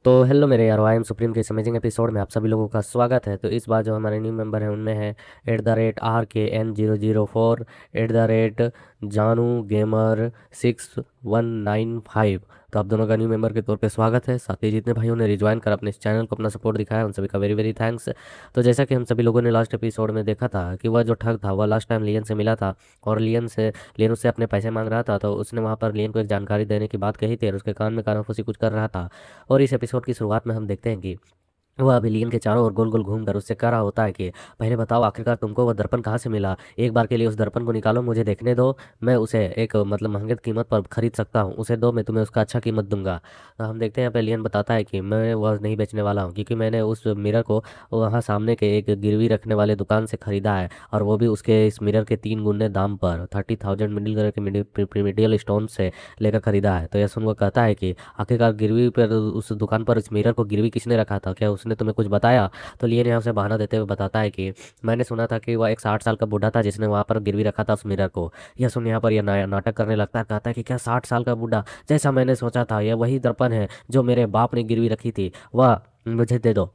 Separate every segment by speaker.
Speaker 1: तो हेलो मेरे यार, आई एम सुप्रीम के इस अमेजिंग एपिसोड में आप सभी लोगों का स्वागत है। तो इस बार जो हमारे न्यू मेंबर हैं उनमें है @RKN004, @जानू गेमर 6195। तो आप दोनों का न्यू मेंबर के तौर पे स्वागत है। साथ ही जितने भाइयों ने रिज्वाइन कर अपने इस चैनल को अपना सपोर्ट दिखाया उन सभी का वेरी वेरी थैंक्स। तो जैसा कि हम सभी लोगों ने लास्ट एपिसोड में देखा था कि वह जो ठग था वह लास्ट टाइम लियन से मिला था और लियन उससे अपने पैसे मांग रहा था। तो उसने वहाँ पर लियन को एक जानकारी देने की बात कही थी और उसके कान में कानाफूसी कुछ कर रहा था। और इस एपिसोड की शुरुआत में हम देखते हैं कि वह विलियन के चारों ओर गोल गोल घूमकर उससे कह रहा होता है कि पहले बताओ आखिरकार तुमको वह दर्पण कहाँ से मिला। एक बार के लिए उस दर्पण को निकालो, मुझे देखने दो। मैं उसे एक महंगे कीमत पर खरीद सकता हूँ, उसे दो, मैं तुम्हें उसका अच्छा कीमत दूंगा। तो हम देखते हैं यहाँ पे लियन बताता है कि मैं वह नहीं बेचने वाला हूँ क्योंकि मैंने उस मिरर को वहाँ सामने के एक गिरवी रखने वाले दुकान से खरीदा है, और वो भी उसके इस मिरर के 3 गुने दाम पर 30,000 मिडिल कलर के प्रीमिडियल स्टोन से लेकर खरीदा है। तो यह सुनकर कहता है कि आखिरकार गिरवी पर उस दुकान पर इस मिरर को गिरवी किसने रखा था, क्या उसने तुम्हें कुछ बताया। तो लियन यहाँ उसे बहाना देते हुए बताता है कि मैंने सुना था कि वह एक 60 साल का बूढ़ा था जिसने वहां पर गिरवी रखा था उस मिरर को। यह सुन यहाँ पर यह नाटक करने लगता है, कहता है कि क्या 60 साल का बूढ़ा, जैसा मैंने सोचा था यह वही दर्पण है जो मेरे बाप ने गिरवी रखी थी, वह मुझे दे दो।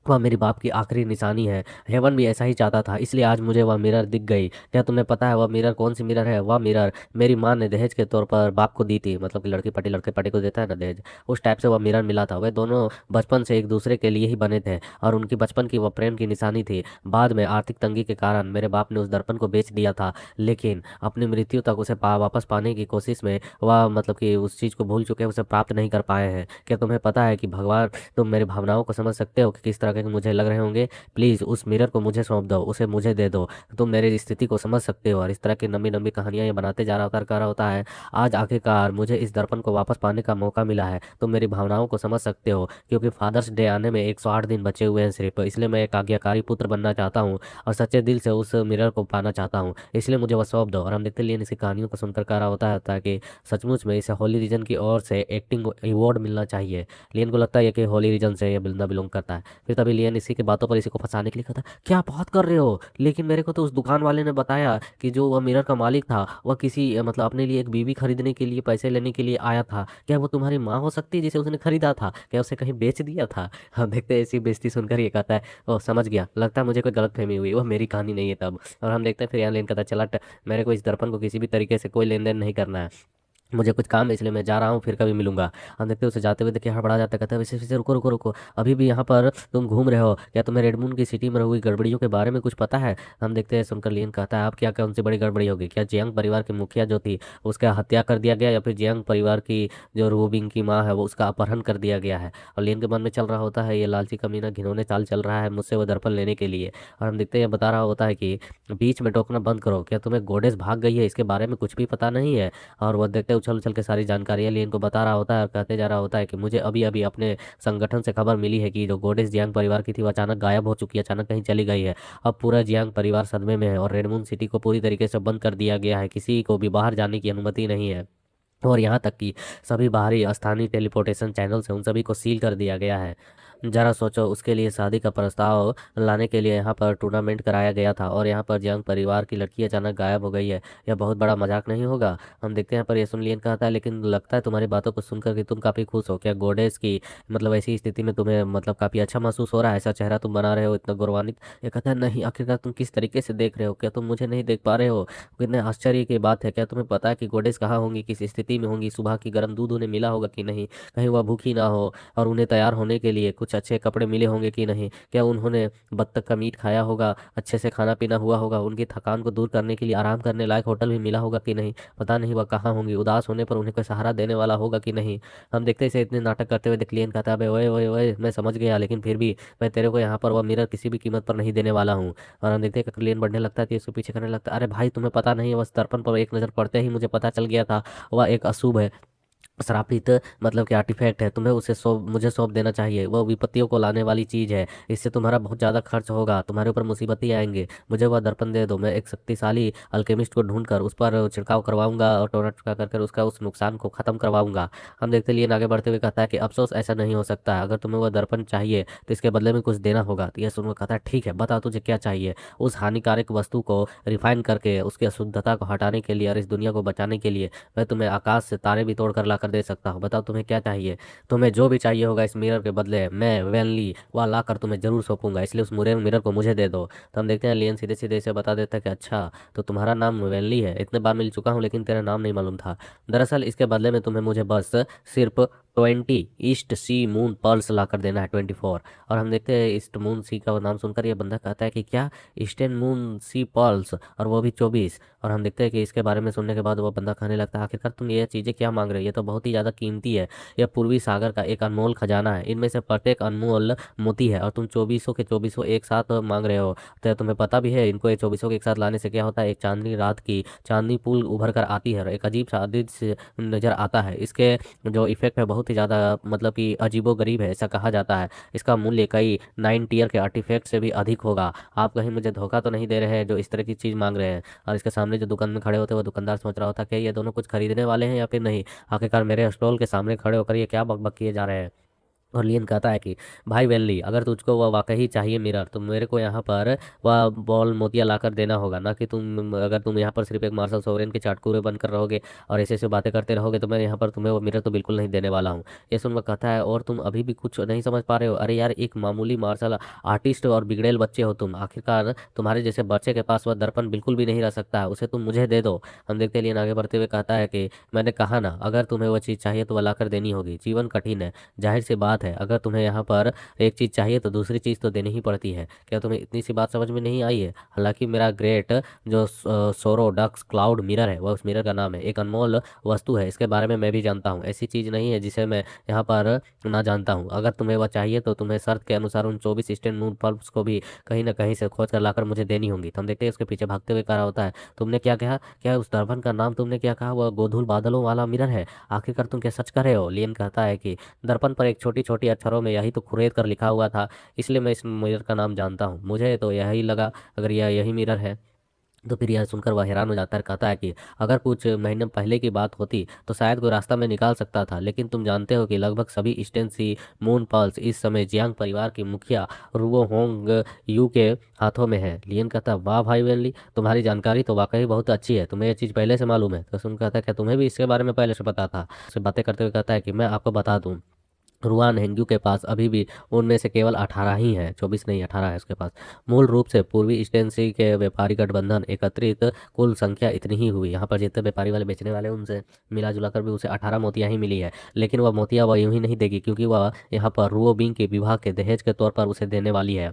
Speaker 1: वह मेरी बाप की आखिरी निशानी है। हेवन भी ऐसा ही चाहता था, इसलिए आज मुझे वह मिरर दिख गई। क्या तुम्हें पता है वह मिरर कौन सी मिरर है? वह मिरर मेरी माँ ने दहेज के तौर पर बाप को दी थी, मतलब कि लड़के पार्टी को देता है ना दहेज, उस टाइप से वह मिरर मिला था। वे दोनों बचपन से एक दूसरे के लिए ही बने थे और उनकी बचपन की वह प्रेम की निशानी थी। बाद में आर्थिक तंगी के कारण मेरे बाप ने उस दर्पण को बेच दिया था, लेकिन अपनी मृत्यु तक उसे वापस पाने की कोशिश में वह कि उस चीज़ को भूल चुके हैं, उसे प्राप्त नहीं कर पाए हैं। क्या तुम्हें पता है कि भगवान, तुम मेरी भावनाओं को समझ सकते हो कि किस तरह के मुझे लग रहे होंगे। प्लीज़ उस मिरर को मुझे सौंप दो, उसे मुझे दे दो, तुम मेरी स्थिति को समझ सकते हो। और इस तरह की लंबी लंबी कहानियां ये बनाते जा रहा होता है, कर रहा होता है। आज आखिरकार मुझे इस दर्पण को वापस पाने का मौका मिला है, तुम मेरी भावनाओं को समझ सकते हो, क्योंकि फादर्स डे आने में 108 दिन बचे हुए हैं सिर्फ, इसलिए मैं एक आज्ञाकारी पुत्र बनना चाहता हूँ और सच्चे दिल से उस मिरर को पाना चाहता हूँ, इसलिए मुझे वह सौंप दो। और हम देखते लिए इसकी कहानियों को सुनकर कह रहा होता है कि सचमुच में इसे होली रीजन की ओर से एक्टिंग अवार्ड मिलना चाहिए। लियन को लगता है कि होली रीजन से ये बिल्डा बिलोंग करता है। फिर तभी लियन इसी की बातों पर इसी को फंसाने के लिए कहता है, क्या बात कर रहे हो, लेकिन मेरे को तो उस दुकान वाले ने बताया कि जो वह मिरर का मालिक था वह किसी अपने लिए एक बीवी खरीदने के लिए पैसे लेने के लिए आया था। क्या वो तुम्हारी माँ हो सकती है जिसे उसने खरीदा था? क्या उसे कहीं बेच दिया था? हम देखते हैं ऐसी बेइज्जती सुनकर ये कहता है, ओ समझ गया, लगता है मुझे कोई गलत फहमी हुई, वह मेरी कहानी नहीं है तब। और हम देखते हैं फिर यहाँ लियन कहता है, चला मेरे को इस दर्पण को किसी भी तरीके से कोई लेन देन नहीं करना है, मुझे कुछ काम है इसलिए मैं जा रहा हूँ, फिर कभी मिलूंगा। हम देखते हैं उसे जाते हुए देखिए हड़बड़ा जाता है, कहता है वैसे वैसे रुको रुको रुको, अभी भी यहाँ पर तुम घूम रहे हो, क्या तुम्हें रेडमून की सिटी में हुई गड़बड़ियों के बारे में कुछ पता है? हम देखते हैं सुनकर लियन कहता है, आप क्या क्या उनसे बड़ी गड़बड़ी होगी? क्या जियांग परिवार की मुखिया जो थी उसका हत्या कर दिया गया, या फिर जियांग परिवार की जो रूबिंग की माँ है वो उसका अपहरण कर दिया गया है? और लियन के मन में चल रहा होता है ये लालची कमीना घिनौने चाल चल रहा है मुझसे वो दर्पण लेने के लिए। और हम देखते हैं बता रहा होता है कि बीच में टोकना बंद करो, क्या तुम्हें गोडेस भाग गई है इसके बारे में कुछ भी पता नहीं है? और वह देखते उछल उछल के सारी जानकारियां लिए इनको बता रहा होता है और कहते जा रहा होता है कि मुझे अभी अभी अपने संगठन से खबर मिली है कि जो गोडेस जियांग परिवार की थी वो अचानक गायब हो चुकी है, अचानक कहीं चली गई है। अब पूरा जियांग परिवार सदमे में है और रेडमून सिटी को पूरी तरीके से बंद कर दिया गया है, किसी को भी बाहर जाने की अनुमति नहीं है। और यहाँ तक कि सभी बाहरी स्थानीय टेलीपोर्टेशन चैनल से उन सभी को सील कर दिया गया है। जरा सोचो, उसके लिए शादी का प्रस्ताव लाने के लिए यहाँ पर टूर्नामेंट कराया गया था और यहाँ पर जियांग परिवार की लड़की अचानक गायब हो गई है। यह बहुत बड़ा मजाक नहीं होगा? हम देखते हैं यहाँ पर ये सुन लियन कहता है, लेकिन लगता है तुम्हारी बातों को सुनकर कि तुम काफ़ी खुश हो, क्या गोडेस की ऐसी स्थिति में तुम्हें काफ़ी अच्छा महसूस हो रहा है? ऐसा चेहरा तुम बना रहे हो इतना गौरवान्वित। ये कहता है, नहीं, आखिरकार तुम किस तरीके से देख रहे हो, क्या तुम मुझे नहीं देख पा रहे हो? कितने आश्चर्य की बात है, क्या तुम्हें पता है कि गोडेस कहाँ होंगी, किस स्थिति में होंगी? सुबह की गर्म दूध उन्हें मिला होगा कि नहीं? कहीं वह भूखी ना हो? और उन्हें तैयार होने के लिए कुछ अच्छे कपड़े मिले होंगे कि नहीं? क्या उन्होंने बत्तख का मीट खाया होगा? अच्छे से खाना पीना हुआ होगा? उनकी थकान को दूर करने के लिए आराम करने लायक होटल भी मिला होगा कि नहीं? पता नहीं वह कहाँ होंगी, उदास होने पर उन्हें कोई सहारा देने वाला होगा कि नहीं? हम देखते इसे इतने नाटक करते हुए देख लियन कहता है, ओए ओए ओए, मैं समझ गया, लेकिन फिर भी मैं तेरे को यहाँ पर वह मिरर किसी भी कीमत पर नहीं देने वाला हूँ। और हम देखते हैं कि लियन बढ़ने लगता है तो इसको पीछे करने लगता है, अरे भाई तुम्हें पता नहीं है, बस दर्पण पर एक नज़र पड़ते ही मुझे पता चल गया था वह एक अशुभ है, श्रापित कि आर्टिफैक्ट है, तुम्हें उसे मुझे सौंप देना चाहिए। वह विपत्तियों को लाने वाली चीज है, इससे तुम्हारा बहुत ज्यादा खर्च होगा, तुम्हारे ऊपर मुसीबत ही आएंगे। मुझे वह दर्पण दे दो, मैं एक शक्तिशाली अल्केमिस्ट को ढूंढकर उस पर छिड़काव करवाऊंगा और टोना टुका कर उसका उस नुकसान को खत्म करवाऊंगा। हम देखते लिए आगे बढ़ते हुए कहता है कि अफसोस ऐसा नहीं हो सकता है, अगर तुम्हें वह दर्पण चाहिए तो इसके बदले में कुछ देना होगा। तो यह सुनकर कहता है, ठीक है बता तुझे क्या चाहिए। उस हानिकारक वस्तु को रिफाइन करके उसकी अशुद्धता को हटाने के लिए और इस दुनिया को बचाने के लिए मैं तुम्हें आकाश से तारे भी तोड़ कर ला कर दे सकता हूँ। बताओ तुम्हें क्या चाहिए? तुम्हें जो भी चाहिए होगा इस मिरर के बदले मैं वैनली वह ला कर तुम्हें जरूर सौंपूंगा, इसलिए उस मिरर को मुझे दे दो। तो हम देखते हैं लियन सीधे सीधे इसे बता देता है कि अच्छा तो तुम्हारा नाम वैनली है, इतने बार मिल चुका हूँ लेकिन तेरा नाम नहीं मालूम था। दरअसल इसके बदले में तुम्हें मुझे बस सिर्फ 20 ईस्ट सी मून पर्ल्स ला कर देना है, 24। और हम देखते हैं ईस्ट मून सी का नाम सुनकर ये बंदा कहता है कि क्या, ईस्टर्न मून सी पर्ल्स, और वो भी 24। और हम देखते हैं कि इसके बारे में सुनने के बाद वो बंदा कहने लगता है आखिरकार तुम ये चीज़ें क्या मांग रहे हो, ये तो बहुत ही ज़्यादा कीमती है, यह पूर्वी सागर का एक अनमोल खजाना है, इनमें से प्रत्येक अनमोल मोती है और तुम 24 के 24 एक साथ मांग रहे हो। तो तुम्हें पता भी है इनको ये 24 के एक साथ लाने से क्या होता है, एक चांदनी रात की चांदनी पुल उभर कर आती है और एक अजीब सा अदृश्य नजर आता है। इसके जो इफेक्ट है बहुत ही ज़्यादा मतलब कि अजीबो गरीब है, ऐसा कहा जाता है। इसका मूल्य कई 9 टीयर के आर्टिफैक्ट से भी अधिक होगा। आप कहीं मुझे धोखा तो नहीं दे रहे हैं जो इस तरह की चीज़ मांग रहे हैं? और इसके सामने जो दुकान में खड़े होते हैं वो दुकानदार सोच रहा होता है कि ये दोनों कुछ खरीदने वाले हैं या फिर नहीं, आखिरकार मेरे स्टॉल के सामने खड़े होकर ये क्या बकबक किए जा रहे हैं। और लियन कहता है कि भाई वेनली, अगर तुझको वह वाकई चाहिए मिरर तो मेरे को यहाँ पर वह बॉल मोतिया ला कर देना होगा, ना कि अगर तुम यहाँ पर सिर्फ एक मार्शल सोवरेन के चाटकुरे बनकर रहोगे और ऐसे ऐसे बातें करते रहोगे तो मैं यहाँ पर तुम्हें वो मिरर तो बिल्कुल नहीं देने वाला हूँ। ये सुनकर कहता है और तुम अभी भी कुछ नहीं समझ पा रहे हो? अरे यार, एक मामूली मार्शल आर्टिस्ट और बिगड़ेल बच्चे हो तुम, आखिरकार तुम्हारे जैसे बच्चे के पास वह दर्पण बिल्कुल भी नहीं रह सकता है, उसे तुम मुझे दे दो। हम देखते लियन आगे बढ़ते हुए कहता है कि मैंने कहा ना, अगर तुम्हें वह चीज़ चाहिए तो वह ला कर देनी होगी, जीवन कठिन है, जाहिर सी बात है, अगर तुम्हें यहाँ पर एक चीज़ चाहिए तो दूसरी चीज़ तो देनी ही पड़ती है। क्या तुम्हें इतनी सी बात समझ में नहीं आई है? हालांकि मेरा ग्रेट जो सोरोडक्स क्लाउड मिरर है, वह उस मिरर का नाम है, एक अनमोल वस्तु है, इसके बारे में मैं भी जानता हूँ, ऐसी चीज़ नहीं है जिसे मैं यहाँ पर ना जानता हूँ। अगर तुम्हें वह चाहिए तो तुम्हें शर्त के अनुसार उन 24 ईस्टर्न मून पल्प्स को भी कहीं ना कहीं से खोज कर लाकर मुझे देनी होंगी। तो हम देखते हैं उसके पीछे भागते हुए कह रहा होता है तुमने क्या कहा, क्या उस दर्पण का नाम तुमने क्या कहा, वह गोधूल बादलों वाला मिरर है, आखिरकार तुम क्या सच कर रहे हो? लियन कहता है कि दर्पण पर एक छोटी छोटी अक्षरों में यही तो खुरेद कर लिखा हुआ था, इसलिए मैं इस मिरर का नाम जानता हूँ, मुझे तो यही लगा अगर यह यही मिरर है। तो फिर यह सुनकर वह हैरान हो जाता है, कहता है कि अगर कुछ महीने पहले की बात होती तो शायद कोई रास्ता मैं निकाल सकता था, लेकिन तुम जानते हो कि लगभग सभी ईस्टर्न सी मून पल्स इस समय जियांग परिवार की मुखिया रुओ होंग यू के हाथों में है। लियन कहता है वाह भाई वेनली, तुम्हारी जानकारी तो वाकई बहुत अच्छी है, तुम्हें यह चीज़ पहले से मालूम है? तो सुन कहता है क्या तुम्हें भी इसके बारे में पहले से पता था? उससे बातें करते हुए कहता है कि मैं आपको बता दूं, रुआन हेंग्यू के पास अभी भी उनमें से केवल 18 ही हैं, 24 नहीं 18 है उसके पास। मूल रूप से पूर्वी ईस्टर्न सी के व्यापारी गठबंधन एकत्रित कुल संख्या इतनी ही हुई। यहाँ पर जितने व्यापारी वाले बेचने वाले उनसे मिला जुला कर भी उसे 18 मोतियाँ ही मिली है, लेकिन वह मोतिया वह यूं ही नहीं देगी क्योंकि वह यहाँ पर रुओ बिंग के विवाह के दहेज के तौर पर उसे देने वाली है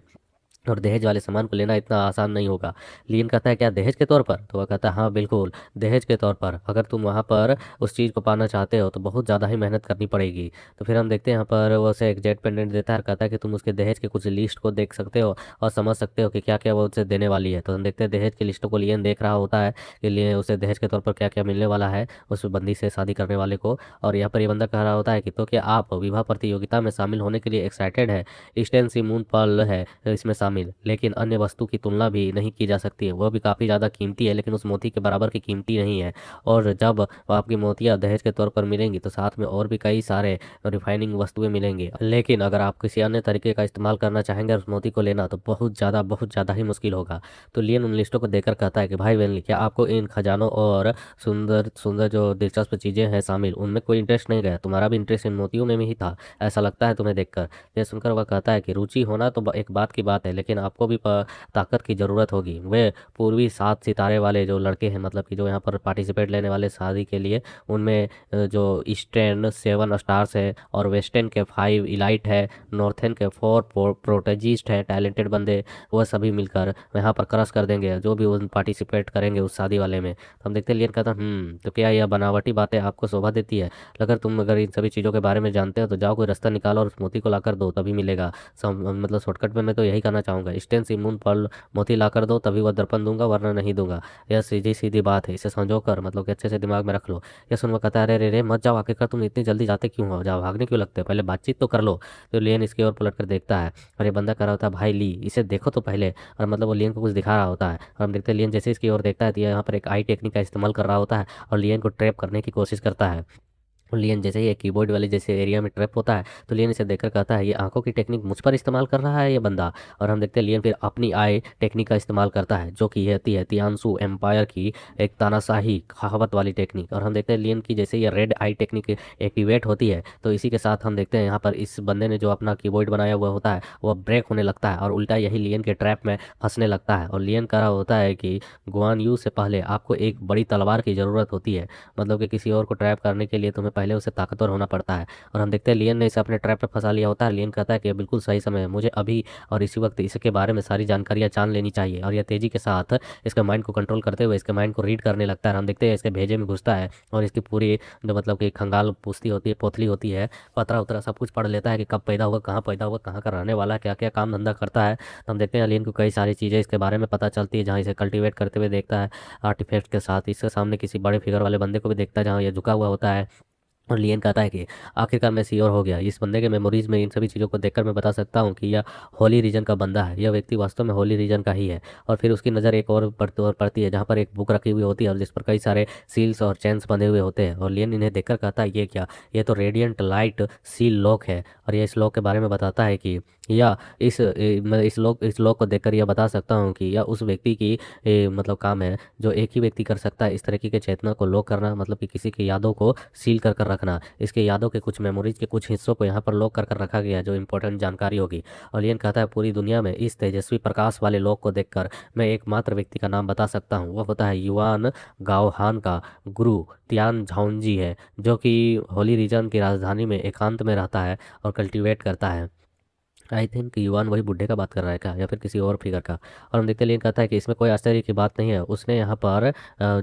Speaker 1: और दहेज वाले सामान को लेना इतना आसान नहीं होगा। लियन कहता है क्या दहेज के तौर पर? तो वह कहता है हाँ बिल्कुल दहेज के तौर पर, अगर तुम वहाँ पर उस चीज़ को पाना चाहते हो तो बहुत ज़्यादा ही मेहनत करनी पड़ेगी। तो फिर हम देखते हैं यहाँ पर वो उसे एक जेट पेंडेंट देता है और कहता है कि तुम उसके दहेज के कुछ लिस्ट को देख सकते हो और समझ सकते हो कि क्या क्या वो उसे देने वाली है। तो हम देखते हैं दहेज की लिस्टों को लियन देख रहा होता है कि लिए उसे दहेज के तौर पर क्या क्या मिलने वाला है उस बंदी से शादी करने वाले को। और यहाँ पर ये बंदा कह रहा होता है कि तो क्या आप विवाह प्रतियोगिता में शामिल होने के लिए एक्साइटेड है? ईस्टर्न सी मून पर्ल है इसमें शामिल, लेकिन अन्य वस्तु की तुलना भी नहीं की जा सकती है, वह भी काफ़ी ज़्यादा कीमती है लेकिन उस मोती के बराबर की कीमती नहीं है। और जब आपकी मोतियाँ दहेज के तौर पर मिलेंगी तो साथ में और भी कई सारे रिफाइनिंग वस्तुएं मिलेंगी, लेकिन अगर आप किसी अन्य तरीके का इस्तेमाल करना चाहेंगे उस मोती को लेना तो बहुत ज़्यादा ही मुश्किल होगा। तो लियन उन लिस्टों को देखकर कहता है कि भाई वेनली, क्या आपको इन खजानों और सुंदर सुंदर जो दिलचस्प चीज़ें हैं शामिल उनमें कोई इंटरेस्ट नहीं गया? तुम्हारा भी इंटरेस्ट इन मोतियों में ही था, ऐसा लगता है तुम्हें देखकर। यह सुनकर वह कहता है कि रुचि होना तो एक बात की बात है, लेकिन आपको भी ताकत की ज़रूरत होगी। वे पूर्वी 7 सितारे वाले जो लड़के हैं, मतलब कि जो यहाँ पर पार्टिसिपेट लेने वाले शादी के लिए, उनमें जो ईस्टर्न 7 स्टार्स है और वेस्टर्न के 5 इलाइट है, नॉर्थर्न के 4 प्रोटेजिस्ट हैं, टैलेंटेड बंदे, वह सभी मिलकर यहाँ पर क्रश कर देंगे जो भी उन पार्टिसिपेट करेंगे उस शादी वाले में। तो हम देखते हैं लियन कहता तो क्या यह बनावटी बातें आपको शोभा देती है? अगर इन सभी चीज़ों के बारे में जानते हो तो जाओ कोई रास्ता निकालो और उस मोती को लाकर दो, तभी मिलेगा। मतलब शॉर्टकट में मैं तो यही कहना चाहूँगा, ईस्टर्न सी मून पर्ल मोती ला कर दो तभी वह दर्पण दूंगा, वरना नहीं दूंगा। यह सीधी सीधी बात है, इसे समझो कर, मतलब कि अच्छे से दिमाग में रख लो। यह सुनकर कहता है अरे रे मत जाओ, आखिरकार तुम इतनी जल्दी जाते क्यों हो, जाओ भागने क्यों लगते हो, पहले बातचीत तो कर लो। तो लियन इसकी ओर पलट कर देखता है और ये बंदा कर रहा होता है भाई ली इसे देखो तो पहले, और मतलब वो लियन को कुछ दिखा रहा होता है और हम देखते हैं लियन जैसे इसकी ओर देखता है तो यहाँ पर एक आई टेक्निक का इस्तेमाल कर रहा होता है और लियन को ट्रैप करने की कोशिश करता है। लियन जैसे ही एक कीबोर्ड वाले जैसे एरिया में ट्रैप होता है तो लियन इसे देखकर कहता है ये आंखों की टेक्निक मुझ पर इस्तेमाल कर रहा है ये बंदा। और हम देखते हैं लियन फिर अपनी आई टेक्निक का इस्तेमाल करता है जो कि होती है तियानसू एम्पायर की एक तानाशाही कहावत वाली टेक्निक। और हम देखते हैं लियन की जैसे ये रेड आई टेक्निक एक्टिवेट होती है तो इसी के साथ हम देखते हैं यहाँ पर इस बंदे ने जो अपना कीबोर्ड बनाया हुआ होता है वह ब्रेक होने लगता है और उल्टा यही लियन के ट्रैप में फंसने लगता है। और लियन कह रहा होता है कि गुआन यू से पहले आपको एक बड़ी तलवार की ज़रूरत होती है, मतलब कि किसी और को ट्रैप करने के लिए तुम्हें पहले उसे ताकतवर होना पड़ता है। और हम देखते हैं लियन ने इसे अपने ट्रैप में फंसा लिया होता है। लियन कहता है कि बिल्कुल सही समय है, मुझे अभी और इसी वक्त इसके बारे में सारी जानकारियां जान लेनी चाहिए। और यह तेजी के साथ इसके माइंड को कंट्रोल करते हुए इसके माइंड को रीड करने लगता है। हम देखते हैं इसके भेजे में घुसता है और इसकी पूरी जो मतलब कि खंगाल पूछती होती है, पोथली होती है, पतरा उतरा सब कुछ पढ़ लेता है कि कब पैदा हुआ, कहाँ का रहने वाला है, क्या क्या काम धंधा करता है। तो हम देखते हैं लियन को कई सारी चीज़ें इसके बारे में पता चलती है जहाँ इसे कल्टीवेट करते हुए देखता है आर्टिफैक्ट के साथ। इसके सामने किसी बड़े फिगर वाले बंदे को भी देखता है जहाँ ये झुका हुआ होता है। और लियन कहता है कि आखिरकार मैं श्योर हो गया, इस बंदे के मेमोरीज में इन सभी चीज़ों को देखकर मैं बता सकता हूँ कि यह होली रीजन का बंदा है, यह व्यक्ति वास्तव में होली रीजन का ही है। और फिर उसकी नज़र एक और पड़ती है जहाँ पर एक बुक रखी हुई होती है और जिस पर कई सारे सील्स और चैन्स बंधे हुए होते हैं। और लियन इन्हें देखकर कहता है ये क्या, ये तो रेडियंट लाइट सील लॉक है। और यह इस लॉक के बारे में बताता है कि या मैं इस लॉक को देखकर यह बता सकता हूँ कि यह उस व्यक्ति की मतलब काम है जो एक ही व्यक्ति कर सकता है इस तरीके के चेतना को लॉक करना, मतलब कि किसी की यादों को सील कर कर रखना। इसके यादों के कुछ मेमोरीज के कुछ हिस्सों को यहाँ पर लॉक कर कर रखा गया है जो इंपॉर्टेंट जानकारी होगी। और लियन कहता है पूरी दुनिया में इस तेजस्वी प्रकाश वाले लॉक को देखकर मैं एकमात्र व्यक्ति का नाम बता सकता हूँ, वह होता है युआन गाओहान का गुरु तियान झाओनजी है, जो कि होली रीजन की राजधानी में एकांत में रहता है और कल्टीवेट करता है। आई थिंक युवान वही बुढ़े का बात कर रहा है क्या, या फिर किसी और फिगर का। और हम देखते हैं लियन कहता है कि इसमें कोई आश्चर्य की बात नहीं है, उसने यहाँ पर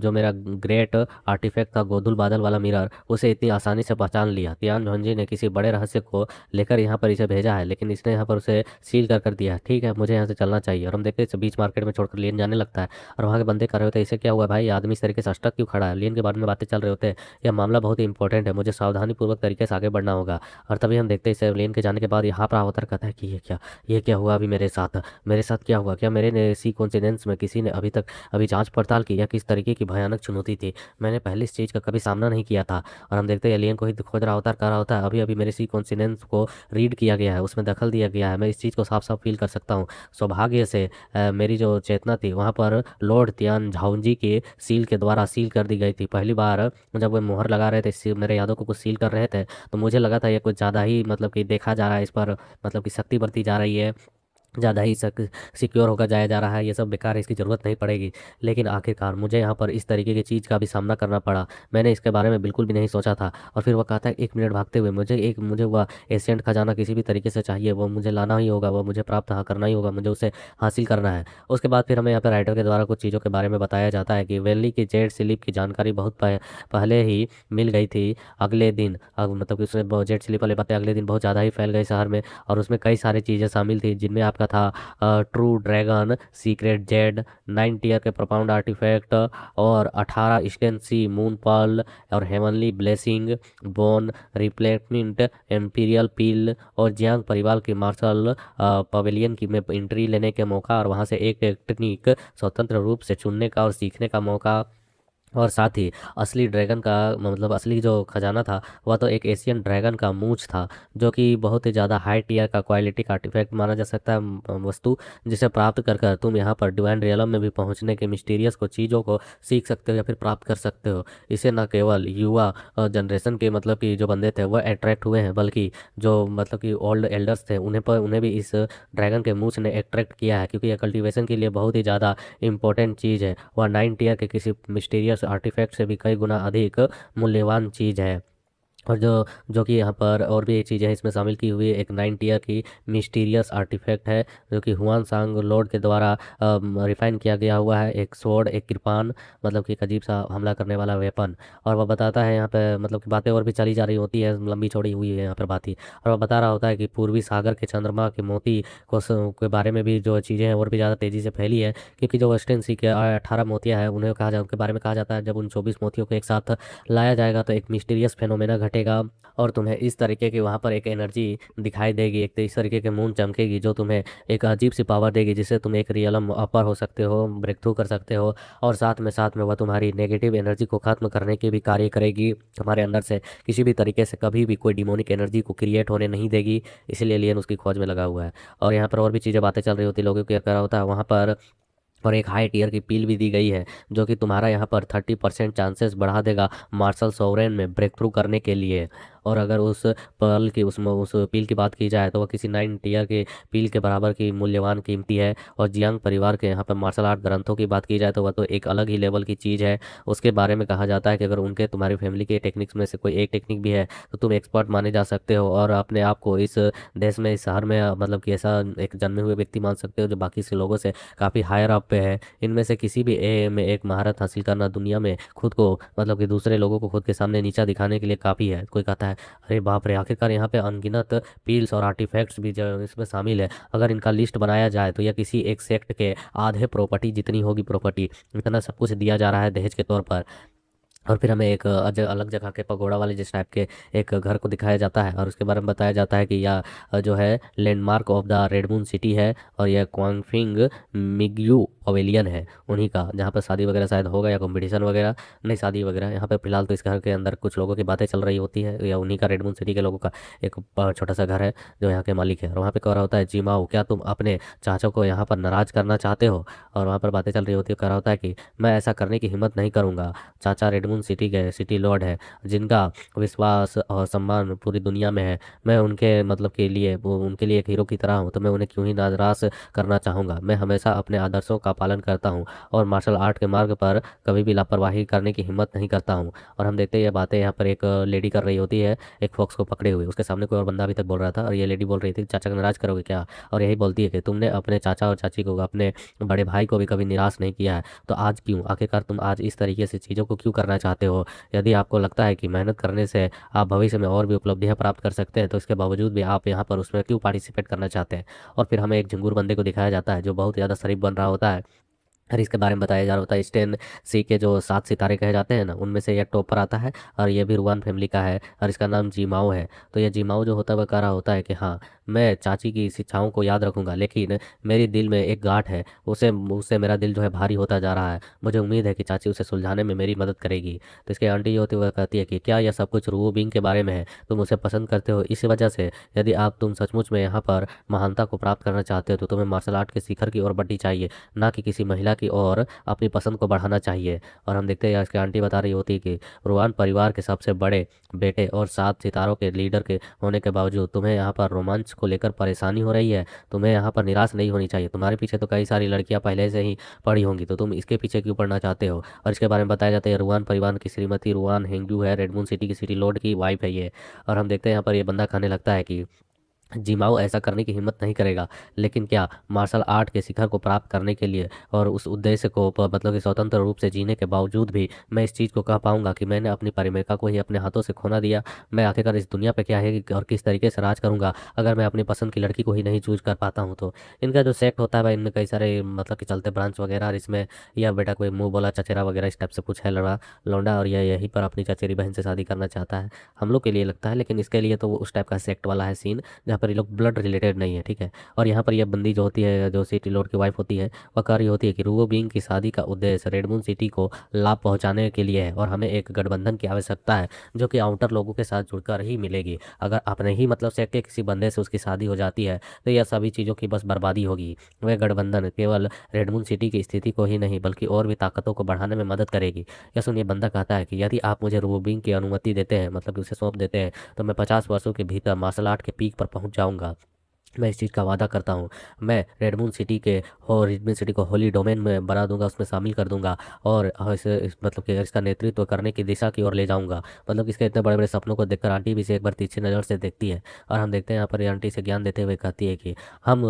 Speaker 1: जो मेरा ग्रेट आर्टिफैक्ट था गोधुल बादल वाला मिरर, उसे इतनी आसानी से पहचान लिया। तियान झोंजी ने किसी बड़े रहस्य को लेकर यहाँ पर इसे भेजा है लेकिन इसने यहाँ पर उसे सील कर कर दिया है। ठीक है, मुझे यहाँ से चलना चाहिए। और हम देखते हैं इसे बीच मार्केट में छोड़कर लियन जाने लगता है और वहाँ के बंदे कर रहे होते हैं इसे क्या हुआ भाई, आदमी इस तरीके से अटक क्यों खड़ा है। लियन के बारे में बातें चल रहे होते हैं, यह मामला बहुत ही इंपॉर्टेंट है, मुझे सावधानीपूर्वक तरीके से आगे बढ़ना होगा। और तभी हम देखते हैं इसे लियन के जाने के बाद यहाँ पर अवतार कहता है कि ये क्या हुआ अभी मेरे साथ क्या हुआ, क्या मेरे ने इसी कोइंसिडेंस में किसी ने अभी जांच पड़ताल की, या किस तरीके की भयानक चुनौती थी, मैंने पहले इस चीज़ का कभी सामना नहीं किया था। और हम देखते हैं एलियन को ही खोज रहा होता है, कह रहा होता है अभी अभी मेरे इसी कोइंसिडेंस को रीड किया गया है, उसमें दखल दिया गया है, मैं इस चीज़ को साफ साफ फील कर सकता हूँ। सौभाग्य से मेरी जो चेतना थी वहाँ पर लॉर्ड तियान झाउंजी के सील के द्वारा सील कर दी गई थी। पहली बार जब वो मोहर लगा रहे थे, मेरे यादों को कुछ सील कर रहे थे, तो मुझे लगा था ये कुछ ज़्यादा ही मतलब कि देखा जा रहा है, इस पर मतलब कि शक्ति बढ़ती जा रही है, ज़्यादा ही सिक्योर होकर जाया जा रहा है, ये सब बेकार है, इसकी ज़रूरत नहीं पड़ेगी। लेकिन आखिरकार मुझे यहाँ पर इस तरीके की चीज़ का भी सामना करना पड़ा, मैंने इसके बारे में बिल्कुल भी नहीं सोचा था। और फिर वो कहता है 1 मिनट भागते हुए मुझे वह एशियंट खजाना किसी भी तरीके से चाहिए, वो मुझे लाना ही होगा, वो मुझे प्राप्त करना ही होगा, मुझे उसे हासिल करना है। उसके बाद फिर हमें यहाँ पर राइटर के द्वारा कुछ चीज़ों के बारे में बताया जाता है कि वैली की जेड स्लिप की जानकारी बहुत पहले ही मिल गई थी। अगले दिन मतलब कि उसने जेड स्लिप वाले बातें अगले दिन बहुत ज़्यादा ही फैल गई शहर में और उसमें कई सारी चीज़ें शामिल थी जिनमें आपका था true dragon, secret jade, 9 tier के प्रोपाउंड आर्टिफैक्ट और 18 स्टेन सी मून पर्ल और heavenly blessing, bone replacement, imperial peel और जियांग परिवार की मार्शल पवेलियन की में एंट्री लेने के मौका और वहां से एक टेक्निक स्वतंत्र रूप से चुनने का और सीखने का मौका। और साथ ही असली ड्रैगन का मतलब असली जो खजाना था वह तो एक एशियन ड्रैगन का मूंछ था, जो कि बहुत ही ज़्यादा हाई टीयर का क्वालिटी का आर्टिफैक्ट माना जा सकता है वस्तु, जिसे प्राप्त कर कर तुम यहाँ पर डिवाइन रियलम में भी पहुँचने के मिस्टीरियस को चीज़ों को सीख सकते हो या फिर प्राप्त कर सकते हो। इसे न केवल युवा जनरेशन के मतलब कि जो बंदे थे वह अट्रैक्ट हुए हैं, बल्कि जो मतलब कि ओल्ड एल्डर्स थे उन्हें भी इस ड्रैगन के मूंछ ने अट्रैक्ट किया है, क्योंकि यह कल्टिवेशन के लिए बहुत ही ज़्यादा इंपॉर्टेंट चीज़ है। वह 9 टीयर के किसी मिस्टीरियस आर्टिफैक्ट से भी कई गुना अधिक मूल्यवान चीज़ है। और जो कि यहाँ पर और भी एक चीज़ है इसमें शामिल की हुई है, एक 9 टीयर की मिस्टीरियस आर्टिफैक्ट है जो कि हुआन सांग लॉर्ड के द्वारा रिफाइन किया गया हुआ है, एक स्वॉर्ड, एक कृपान, मतलब कि एक अजीब सा हमला करने वाला वेपन। और वह बताता है यहाँ पे मतलब कि बातें और भी चली जा रही होती है, लंबी चौड़ी हुई है यहाँ पर बात ही। और वह बता रहा होता है कि पूर्वी सागर के चंद्रमा के मोती के बारे में भी जो चीज़ें हैं और भी ज़्यादा तेज़ी से फैली है, क्योंकि जो वेस्टर्न सी के 18 मोतियाँ हैं उन्हें उनके बारे में कहा जाता है जब उन 24 मोतियों को एक साथ लाया जाएगा तो एक मिस्टीरियस फेनोमेना फटेगा और तुम्हें इस तरीके की वहाँ पर एक एनर्जी दिखाई देगी, एक इस तरीके के मून चमकेगी जो तुम्हें एक अजीब सी पावर देगी, जिससे तुम एक रियलम अपर हो सकते हो, ब्रेक थ्रू कर सकते हो। और साथ में वह तुम्हारी नेगेटिव एनर्जी को खत्म करने की भी कार्य करेगी, तुम्हारे अंदर से किसी भी तरीके से कभी भी कोई डिमोनिक एनर्जी को क्रिएट होने नहीं देगी। इसीलिए एलियन उसकी खोज में लगा हुआ है। और यहाँ पर और भी चीज़ें बातें चल रही होती, लोगों को क्या करा होता है वहाँ पर। और एक हाई टीयर की पील भी दी गई है जो कि तुम्हारा यहाँ पर 30% चांसेस बढ़ा देगा मार्शल सोवरेन में ब्रेक थ्रू करने के लिए। और अगर उस पर्ल की उस पील की बात की जाए तो वह किसी 9 टीयर के पील के बराबर की मूल्यवान कीमती है। और जियांग परिवार के यहाँ पर मार्शल आर्ट ग्रंथों की बात की जाए तो वह तो एक अलग ही लेवल की चीज़ है। उसके बारे में कहा जाता है कि अगर उनके तुम्हारी फैमिली के टेक्निक्स में से कोई एक टेक्निक भी है तो तुम एक्सपर्ट माने जा सकते हो और अपने आप को इस देश में, इस शहर में मतलब कि ऐसा एक जन्मे हुए व्यक्ति मान सकते हो जो बाकी से लोगों से काफ़ी हायर अप पे है। इनमें से किसी भी ए में एक महारत हासिल करना दुनिया में खुद को मतलब कि दूसरे लोगों को खुद के सामने नीचा दिखाने के लिए काफ़ी है। कोई कहता है अरे बाप रे, आखिरकार यहाँ पे अनगिनत पील्स और आर्टिफैक्ट्स भी जो इसमें शामिल है, अगर इनका लिस्ट बनाया जाए तो यह किसी एक सेक्ट के आधे प्रॉपर्टी जितनी होगी। प्रॉपर्टी इतना सब कुछ दिया जा रहा है दहेज के तौर पर। और फिर हमें एक अलग जगह के पगोड़ा वाले जिस टाइप के एक घर को दिखाया जाता है और उसके बारे में बताया जाता है कि यह जो है landmark of the red moon city है और यह क्वांगफिंग मिग्यू पवेलियन है उन्हीं का, जहाँ पर शादी वगैरह शायद होगा या कंपटीशन वगैरह, नहीं शादी वगैरह। यहाँ पर फिलहाल तो इस घर के अंदर कुछ लोगों की बातें चल रही होती है या उन्हीं का रेड मून सिटी के लोगों का एक छोटा सा घर है जो यहाँ के मालिक है। और वहाँ पे कह रहा होता है जीमाओ, क्या तुम अपने चाचा को यहाँ पर नाराज करना चाहते हो? और वहाँ पर बातें चल रही होती है, कह रहा होता है कि मैं ऐसा करने की हिम्मत नहीं करूँगा। चाचा रेडमून सिटी के सिटी लॉर्ड है जिनका विश्वास और सम्मान पूरी दुनिया में है। मैं उनके मतलब के लिए उनके लिए एक हीरो की तरह हूँ, तो मैं उन्हें क्यों ही नाराज करना चाहूँगा। मैं हमेशा अपने आदर्शों का पालन करता हूँ और मार्शल आर्ट के मार्ग पर कभी भी लापरवाही करने की हिम्मत नहीं करता हूँ। और हम देखते हैं ये बातें यहाँ पर एक लेडी कर रही होती है एक फॉक्स को पकड़े हुए, उसके सामने कोई और बंदा अभी तक बोल रहा था और ये लेडी बोल रही थी चाचा को नाराज करोगे क्या? और यही बोलती है कि तुमने अपने चाचा और चाची को, अपने बड़े भाई को भी कभी निराश नहीं किया है, तो आज क्यों? आखिरकार तुम आज इस तरीके से चीज़ों को क्यों करना चाहते हो? यदि आपको लगता है कि मेहनत करने से आप भविष्य में और भी उपलब्धियां प्राप्त कर सकते हैं तो इसके बावजूद भी आप यहाँ पर उसमें क्यों पार्टिसिपेट करना चाहते हैं? और फिर हमें एक झिंगुर बंदे को दिखाया जाता है जो बहुत ज़्यादा शरीफ बन रहा होता है और इसके बारे में बताया जा रहा होता है स्टेन सी के जो 7 सितारे कहे जाते हैं ना, उनमें से एक टॉप पर आता है और ये भी रुआन फैमिली का है और इसका नाम जीमाओ है। तो ये जीमाओ जो होता है वह कह रहा होता है कि हाँ, मैं चाची की शिक्षाओं को याद रखूंगा, लेकिन मेरे दिल में एक गांठ है, उसे उससे मेरा दिल जो है भारी होता जा रहा है। मुझे उम्मीद है कि चाची उसे सुलझाने में मेरी मदद करेगी। तो इसके आंटी जो होती है वह कहती है कि क्या यह सब कुछ रूओ बिंग के बारे में है? तुम उसे पसंद करते हो इस वजह से? यदि आप तुम सचमुच में यहाँ पर महानता को प्राप्त करना चाहते हो तो तुम्हें मार्शल आर्ट के शिखर की ओर बढ़नी चाहिए, ना कि किसी महिला की ओर अपनी पसंद को बढ़ाना चाहिए। और हम देखते हैं इसकी आंटी बता रही होती है कि रुआन परिवार के सबसे बड़े बेटे और 7 सितारों के लीडर के होने के बावजूद तुम्हें यहाँ पर रोमांच को लेकर परेशानी हो रही है। तुम्हें यहाँ पर निराश नहीं होनी चाहिए। तुम्हारे पीछे तो कई सारी लड़कियां पहले से ही पड़ी होंगी, तो तुम इसके पीछे क्यों पड़ना चाहते हो? और इसके बारे में बताया जाता है रुआन परिवार की श्रीमती रुआन हेंगजू है, रेडमून सिटी की सिटी लॉर्ड की वाइफ है ये। और हम देखते हैं यहाँ पर ये बंदा कहने लगता है कि जिमाओ ऐसा करने की हिम्मत नहीं करेगा, लेकिन क्या मार्शल आर्ट के शिखर को प्राप्त करने के लिए और उस उद्देश्य को मतलब कि स्वतंत्र रूप से जीने के बावजूद भी मैं इस चीज़ को कह पाऊंगा कि मैंने अपनी प्रेमिका को ही अपने हाथों से खोना दिया? मैं आखिरकार इस दुनिया पे क्या है और किस तरीके से राज करूंगा अगर मैं अपनी पसंद की लड़की को ही नहीं चूज कर पाता हूँ? तो इनका जो सेक्ट होता है भाई, इनमें कई सारे मतलब कि चलते ब्रांच वगैरह, और इसमें यह बेटा कोई मुंह बोला चचेरा वगैरह इस टाइप से कुछ है लड़ा लौंडा, और यह यहीं पर अपनी चचेरी बहन से शादी करना चाहता है, हम लोग के लिए लगता है। लेकिन इसके लिए तो वो उस टाइप का सेक्ट वाला है सीन जहाँ पर ये लोग ब्लड रिलेटेड नहीं है, ठीक है। और यहाँ पर यह बंदी जो होती है, जो सिटी लॉर्ड की वाइफ होती है, वह कह रही होती है कि रूओ बिंग की शादी का उद्देश्य रेडमून सिटी को लाभ पहुंचाने के लिए है और हमें एक गठबंधन की आवश्यकता है जो कि आउटर लोगों के साथ जुड़कर ही मिलेगी। अगर अपने ही मतलब से किसी बंदे से उसकी शादी हो जाती है तो यह सभी चीज़ों की बस बर्बादी होगी। वह गठबंधन केवल रेडमून सिटी की स्थिति को ही नहीं बल्कि और भी ताकतों को बढ़ाने में मदद करेगी। यह सुनिए, बंदा कहता है कि यदि आप मुझे रूओ बिंग की अनुमति देते हैं, मतलब उसे सौंप देते हैं, तो मैं 50 वर्षों के भीतर मार्शल आर्ट के पीक पर पहुंच जाऊंगा। मैं इस चीज़ का वादा करता हूँ। मैं रेडमून सिटी के और रेडमून सिटी को होली डोमेन में बना दूंगा, उसमें शामिल कर दूंगा और मतलब कि इसका नेतृत्व करने की दिशा की ओर ले जाऊंगा। मतलब इसके इतने बड़े बड़े सपनों को देखकर आंटी भी इसे एक बार तिरछी नज़र से देखती है और हम देखते हैं यहाँ पर ये आंटी से ज्ञान देते हुए कहती है कि हम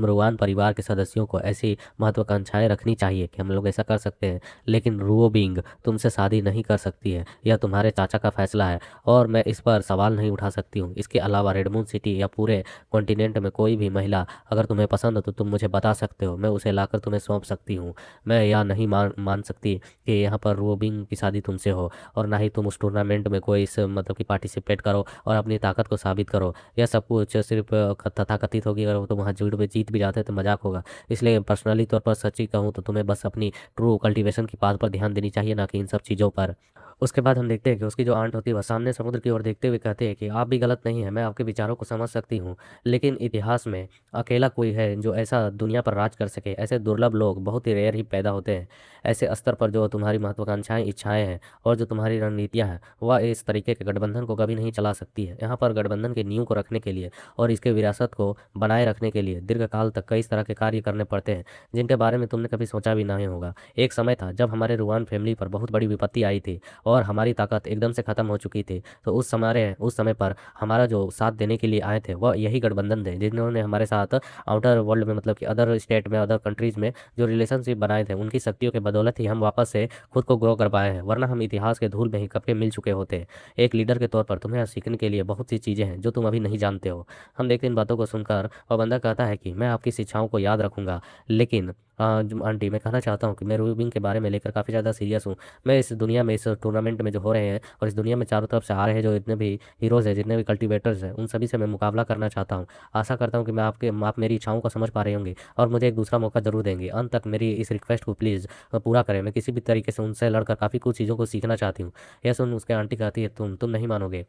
Speaker 1: रुआन परिवार के सदस्यों को ऐसी महत्वाकांक्षाएं रखनी चाहिए कि हम लोग ऐसा कर सकते हैं, लेकिन रूओ बिंग तुमसे शादी नहीं कर सकती है। यह तुम्हारे चाचा का फैसला है और मैं इस पर सवाल नहीं उठा सकती हूँ। इसके अलावा रेडमून सिटी या पूरे कॉन्टिनेंट में कोई भी महिला अगर तुम्हें पसंद हो तो तुम मुझे बता सकते हो, मैं उसे लाकर तुम्हें सौंप सकती हूँ। मैं यह नहीं मान सकती कि यहाँ पर रोबिंग की शादी तुमसे हो, और ना ही तुम उस टूर्नामेंट में कोई इस मतलब कि पार्टिसिपेट करो और अपनी ताकत को साबित करो। यह सब कुछ सिर्फ तथाकथित होगी, अगर तुम वहाँ जीत भी जाते तो मजाक होगा। इसलिए पर्सनली तौर पर सच्ची कहूँ तो तुम्हें बस अपनी ट्रू कल्टीवेशन की बात पर ध्यान देनी चाहिए, ना कि इन सब चीज़ों पर। उसके बाद हम देखते हैं कि उसकी जो आंट होती है वह सामने समुद्र की ओर देखते हुए कहते हैं कि आप भी गलत नहीं है, मैं आपके विचारों को समझ सकती हूँ, लेकिन इतिहास में अकेला कोई है जो ऐसा दुनिया पर राज कर सके। ऐसे दुर्लभ लोग बहुत ही रेयर ही पैदा होते हैं। ऐसे स्तर पर जो तुम्हारी महत्वाकांक्षाएं इच्छाएं हैं और जो तुम्हारी रणनीतियां हैं, वह इस तरीके के गठबंधन को कभी नहीं चला सकती है। यहाँ पर गठबंधन की नींव को रखने के लिए और इसके विरासत को बनाए रखने के लिए दीर्घकाल तक कई तरह के कार्य करने पड़ते हैं, जिनके बारे में तुमने कभी सोचा भी नहीं होगा। एक समय था जब हमारे रुआन फैमिली पर बहुत बड़ी विपत्ति आई थी और हमारी ताकत एकदम से खत्म हो चुकी थी। तो उस समय पर हमारा जो साथ देने के लिए आए थे वह यही गठबंधन थे, जिन्होंने हमारे साथ आउटर वर्ल्ड में मतलब कि अदर स्टेट में, अदर कंट्रीज में जो रिलेशनशिप बनाए थे, उनकी शक्तियों के बदौलत ही हम वापस से खुद को ग्रो कर पाए हैं, वरना हम इतिहास के धूल में ही कब के मिल चुके होते। एक लीडर के तौर पर तुम्हें यहाँ सीखने के लिए बहुत सी चीज़ें हैं जो तुम अभी नहीं जानते हो। हम देखते इन बातों को सुनकर वह बंदा कहता है कि मैं आपकी शिक्षाओं को याद रखूंगा, लेकिन आंटी मैं कहना चाहता हूँ कि मैं रूबिंग के बारे में लेकर काफ़ी ज़्यादा सीरियस हूँ। मैं इस दुनिया में, इस टूर्नामेंट में जो हो रहे हैं और इस दुनिया में चारों तरफ से आ रहे हैं जो इतने भी हीरोज़ हैं, जितने भी कल्टिवेटर्स हैं, उन सभी से मैं मुकाबला करना चाहता हूँ। आशा करता हूँ कि आप मेरी इच्छाओं को समझ पा रहे होंगे और मुझे एक दूसरा मौका जरूर देंगे। अंत तक मेरी इस रिक्वेस्ट को प्लीज़ पूरा करें। मैं किसी भी तरीके से उनसे लड़कर काफ़ी कुछ चीज़ों को सीखना चाहती हूँ। यह सुन उसके आंटी कहती है, तुम नहीं मानोगे।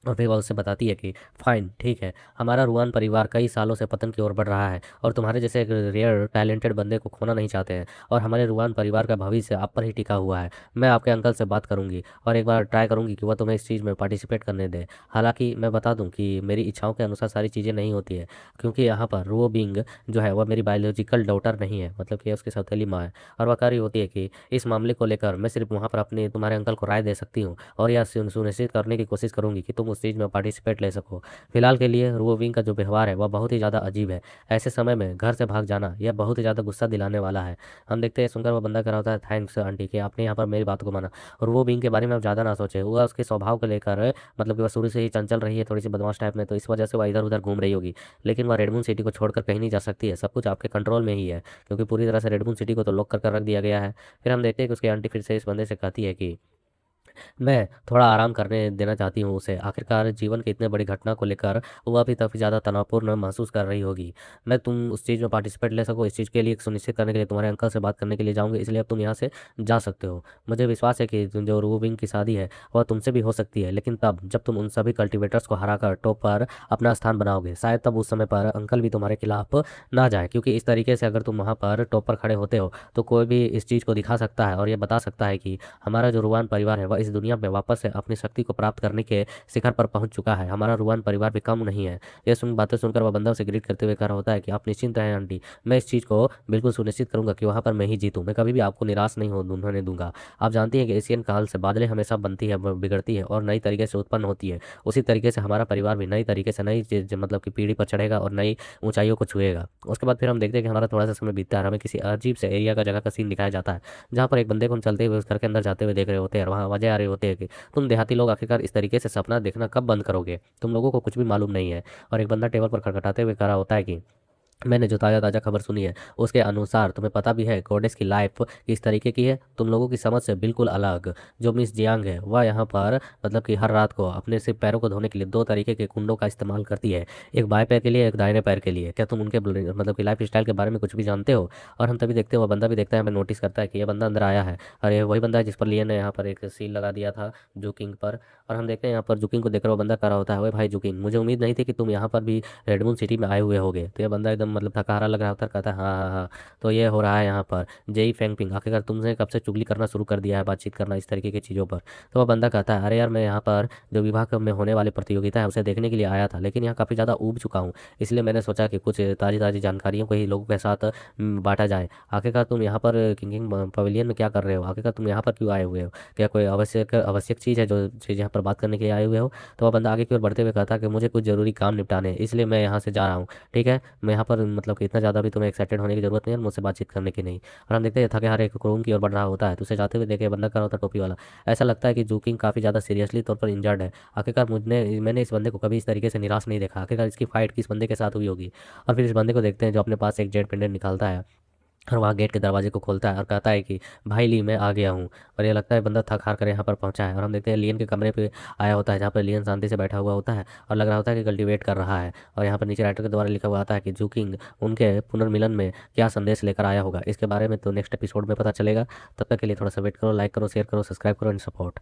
Speaker 1: और फिर वह उससे बताती है कि फाइन, ठीक है, हमारा रुआन परिवार कई सालों से पतन की ओर बढ़ रहा है और तुम्हारे जैसे एक रेयर टैलेंटेड बंदे को खोना नहीं चाहते हैं, और हमारे रुआन परिवार का भविष्य आप पर ही टिका हुआ है। मैं आपके अंकल से बात करूंगी और एक बार ट्राई करूंगी कि वह तुम्हें इस चीज़ में पार्टिसिपेट करने दे। हालांकि मैं बता दूं कि मेरी इच्छाओं के अनुसार सारी चीज़ें नहीं होती है, क्योंकि यहाँ पर रो बिंग जो है वह मेरी बायोलॉजिकल डॉटर नहीं है, मतलब कि उसकी सौतेली माँ है। और वह कह रही होती है कि इस मामले को लेकर मैं सिर्फ वहाँ पर अपने तुम्हारे अंकल को राय दे सकती हूँ, और यह सुनिश्चित करने की कोशिश करूंगी कि तुम उस चीज़ में पार्टिसिपेट ले सको। फिलहाल के लिए रोविंग का जो व्यवहार है वह बहुत ही ज़्यादा अजीब है। ऐसे समय में घर से भाग जाना यह बहुत ही ज़्यादा गुस्सा दिलाने वाला है। हम देखते हैं सुनकर वह बंदा कर रहा होता है, थैंक्स आंटी कि आपने यहाँ पर मेरी बात को माना। और वो बिंग के बारे में आप ज़्यादा ना सोचे, वह उसके स्वभाव को लेकर मतलब कि वह शुरू से ही चंचल रही है, थोड़ी सी बदमाश टाइप में, तो इस वजह से वह इधर उधर घूम रही होगी। लेकिन वह रेडमून सिटी को छोड़कर कहीं नहीं जा सकती है। सब कुछ आपके कंट्रोल में ही है, क्योंकि पूरी तरह से रेडमून सिटी को तो लॉक कर रख दिया गया है। फिर हम देखते हैं कि उसकी आंटी फिर से इस बंदे से कहती है कि मैं थोड़ा आराम करने देना चाहती हूँ उसे। आखिरकार जीवन की इतने बड़ी घटना को लेकर वह भी काफ़ी ज़्यादा तनावपूर्ण महसूस कर रही होगी। मैं तुम उस चीज़ में पार्टिसिपेट ले सको, इस चीज़ के लिए सुनिश्चित करने के लिए तुम्हारे अंकल से बात करने के लिए जाऊँगी, इसलिए अब तुम यहाँ से जा सकते हो। मुझे विश्वास है कि जो रूबिंग की शादी है वह तुमसे भी हो सकती है, लेकिन तब जब तुम उन सभी कल्टिवेटर्स को हराकर टॉप पर अपना स्थान बनाओगे। शायद तब उस समय पर अंकल भी तुम्हारे खिलाफ ना जाए, क्योंकि इस तरीके से अगर तुम वहाँ पर टॉप पर खड़े होते हो तो कोई भी इस चीज़ को दिखा सकता है और ये बता सकता है कि हमारा जो रुआन परिवार है वह इस दुनिया में वापस से अपनी शक्ति को प्राप्त करने के शिखर पर पहुंच चुका है। हमारा रुआन परिवार भी कम नहीं है। ये बातें सुनकर वह बंदा उसे ग्रीट करते हुए कह रहा होता है कि आप निश्चिंत रहें आंटी, मैं इस चीज़ को बिल्कुल सुनिश्चित करूंगा कि वहाँ पर मैं ही जीतूं। मैं कभी भी आपको निराश नहीं होने दूंगा। आप जानती हैं कि एशियन काल से बादलें हमेशा बनती है, बिगड़ती है और नई तरीके से उत्पन्न होती है। उसी तरीके से हमारा परिवार भी नई तरीके से मतलब कि पीढ़ी पर चढ़ेगा और नई ऊंचाइयों को छुएगा। उसके बाद फिर हम देखते हैं कि हमारा थोड़ा सा समय बीतता है, हमें किसी अजीब से एरिया का जगह का सीन दिखाया जाता है, जहाँ पर एक बंदे को हम चलते हुए उस घर के अंदर जाते हुए देख रहे होते हैं। और वहाँ आवाजें आ रही होती है कि तुम देहाती लोग आखिरकार इस तरीके से सपना देखना कब बंद करोगे, तुम लोगों को कुछ भी मालूम नहीं है। और एक बंदा टेबल पर खटखटाते हुए कह रहा होता है कि मैंने जो ताज़ा ताज़ा खबर सुनी है उसके अनुसार तुम्हें पता भी है गॉडेस की लाइफ किस तरीके की है, तुम लोगों की समझ से बिल्कुल अलग। जो मिस जियांग है वह यहाँ पर मतलब कि हर रात को अपने सिर्फ पैरों को धोने के लिए दो तरीके के कुंडों का इस्तेमाल करती है, एक बाएं पैर के लिए, एक दाहिने पैर के लिए। क्या तुम उनके मतलब कि लाइफ स्टाइल के बारे में कुछ भी जानते हो? और हम तभी देखते हैं वह बंदा भी देखता है, हमें नोटिस करता है कि यह बंदा अंदर आया है, और ये वही बंदा है जिस पर लियन ने यहाँ पर एक सील लगा दिया था जुकिंग पर। और हम देखते हैं यहाँ पर जुकिंग को देखकर वो बंदा कह रहा होता है, ओए भाई जुकिंग, मुझे उम्मीद नहीं थी कि तुम यहाँ पर भी रेडमून सिटी में आए हुए होगे। तो ये बंदा एकदम मतलब थकाहारा लग रहा होता है, कहता है हाँ हाँ हाँ, तो ये हो रहा है यहाँ पर जेई फेंगपिंग, आखिरकार तुमने कब से चुगली करना शुरू कर दिया है, बातचीत करना इस तरीके की चीज़ों पर। तो वह बंदा कहता है, अरे यार मैं यहाँ पर जो विवाह में होने वाली प्रतियोगिता है उसे देखने के लिए आया था, लेकिन यहाँ काफ़ी ज़्यादा ऊब चुका हूँ, इसलिए मैंने सोचा कि कुछ ताज़ी ताज़ी जानकारियों को ही लोगों के साथ बांटा जाए। आखिरकार तुम यहाँ पर किंग पवेलियन में क्या कर रहे हो? आखिरकार तुम यहाँ पर क्यों आए हुए हो? क्या कोई आवश्यक आवश्यक चीज़ है जो चीज़ यहाँ पर बात करने के लिए आए हुए हो? तो वह बंदा आगे की ओर बढ़ते हुए कहता है कि मुझे कुछ ज़रूरी काम निपटाने हैं, इसलिए मैं यहाँ से जा रहा हूँ। ठीक है, मैं यहाँ पर और मतलब कि इतना ज़्यादा भी तुम्हें एक्साइटेड होने की जरूरत नहीं है, मुझसे बातचीत करने की नहीं। और हम देखते हैं थके हारे एक रूम की ओर बढ़ रहा होता है, तो उसे जाते हुए देखे बंदा खड़ा होता है टोपी वाला। ऐसा लगता है कि जूकिंग काफ़ी ज़्यादा सीरियसली तौर पर इंजर्ड है। आखिरकार मैंने इस बंदे को कभी इस तरीके से निराश नहीं देखा। आखिरकार इसकी फाइट किस बंदे के साथ हुई होगी। और फिर इस बंदे को देखते हैं जो अपने पास एक जेट पेंडेंट निकालता है और वहाँ गेट के दरवाजे को खोलता है और कहता है कि भाई ली मैं आ गया हूँ। और ये लगता है बंदा थक हार कर यहाँ पर पहुँचा है। और हम देखते हैं लियन के कमरे पे आया होता है, जहाँ पर लियन शांति से बैठा हुआ होता है और लग रहा होता है कि कल्टीवेट कर रहा है। और यहाँ पर नीचे राइटर के द्वारा लिखा हुआ आता है कि जूकिंग उनके पुनर्मिलन में क्या संदेश लेकर आया होगा। इसके बारे में तो नेक्स्ट एपिसोड में पता चलेगा। तब तक के लिए थोड़ा सा वेट करो, लाइक करो, शेयर करो, सब्सक्राइब करो एंड सपोर्ट।